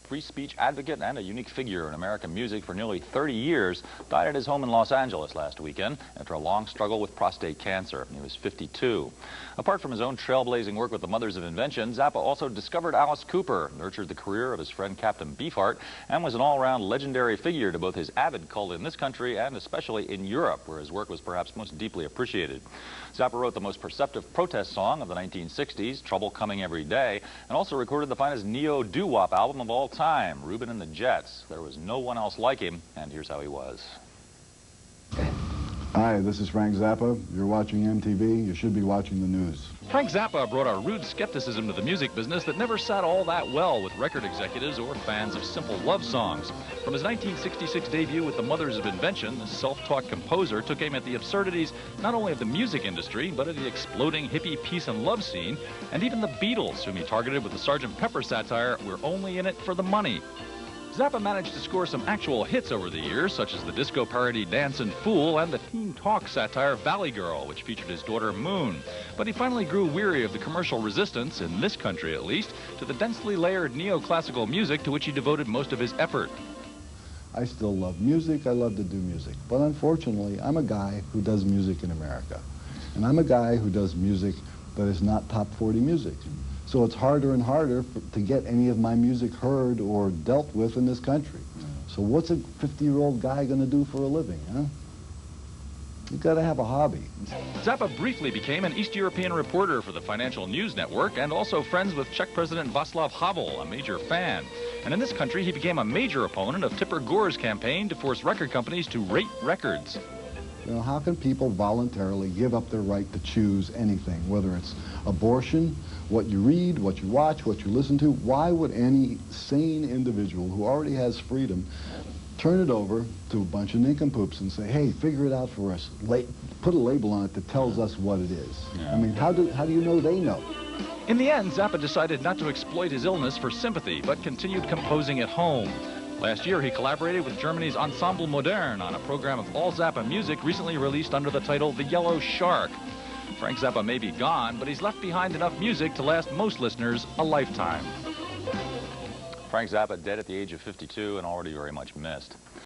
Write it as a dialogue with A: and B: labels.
A: free speech advocate and a unique figure in American music for nearly 30 years, died at his home in Los Angeles last weekend after a long struggle with prostate cancer. He was 52. Apart from his own trailblazing work with the Mothers of Invention, Zappa also discovered Alice Cooper, nurtured the career of his friend Captain Beefheart, and was an all-around legendary figure to both his avid cult in this country and especially in Europe, where his work was perhaps most deeply appreciated. Zappa wrote the most perceptive protest song of the 1960s, Trouble Coming Every Day, and also recorded the finest neo-doo-wop album of all time, Reuben and the Jets. There was no one else like him, and here's how he was.
B: Hi, this is Frank Zappa. You're watching MTV. You should be watching the news.
A: Frank Zappa brought a rude skepticism to the music business that never sat all that well with record executives or fans of simple love songs. From his 1966 debut with the Mothers of Invention, the self-taught composer took aim at the absurdities not only of the music industry, but of the exploding hippie peace and love scene, and even the Beatles, whom he targeted with the Sgt. Pepper satire, "We're only in it for the money." Zappa managed to score some actual hits over the years, such as the disco parody Dancin' Fool and the teen talk satire Valley Girl, which featured his daughter Moon. But he finally grew weary of the commercial resistance, in this country at least, to the densely layered neoclassical music to which he devoted most of his effort.
B: I still love music. I love to do music. But unfortunately, I'm a guy who does music in America. And I'm a guy who does music that is not top 40 music. So it's harder and harder to get any of my music heard or dealt with in this country. So what's a 50-year-old guy going to do for a living, huh? You've got to have a hobby.
A: Zappa briefly became an East European reporter for the Financial News Network and also friends with Czech President Václav Havel, a major fan. And in this country, he became a major opponent of Tipper Gore's campaign to force record companies to rate records.
B: You know, how can people voluntarily give up their right to choose anything, whether it's abortion, what you read, what you watch, what you listen to? Why would any sane individual who already has freedom turn it over to a bunch of nincompoops and say, hey, figure it out for us, put a label on it that tells us what it is? Yeah. I mean, how do you know they know?
A: In the end, Zappa decided not to exploit his illness for sympathy, but continued composing at home. Last year, he collaborated with Germany's Ensemble Modern on a program of all Zappa music recently released under the title The Yellow Shark. Frank Zappa may be gone, but he's left behind enough music to last most listeners a lifetime. Frank Zappa dead at the age of 52 and already very much missed.